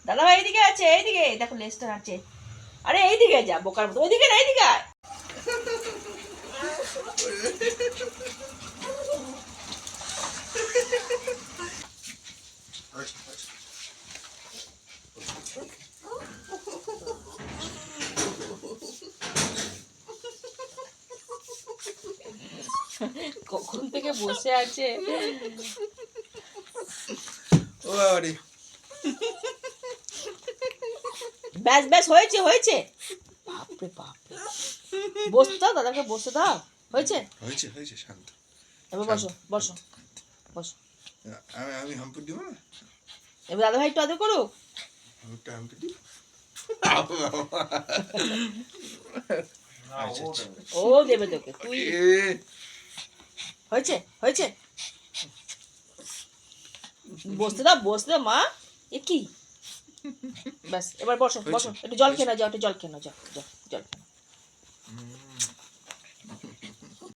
দাদা ভাই এইদিকে আছে, এইদিকে দেখো লেজটা আছে। আরে এইদিকে যা, বোকার মতো। ওইদিকে না, এইদিকে আয়। কখন থেকে বসে আছে। ও বাবারে, ব্যাস ব্যাস, হয়েছে হয়েছে। বাপরে বাপরে, বসতে দাও দাদাকে, বসতে দাও। হয়েছে হয়েছে হয়েছে, শান্ত। এবার বসো বসো বসো। আমি হাম্পু দিব না, এবার দাদা ভাই একটু আদর করুক। হাম্পুটা হাম্পু দিব। ও দেবে তোকে, তুই। হয়েছে হয়েছে, বসতে দাও বসতে দাও মা। এ কি, ব্যাস এবার বসো বসো, একটু জল খেয়ে নাও, যাও একটু জল খেয়ে নাও, যাও যাও জল খেয়ে নাও।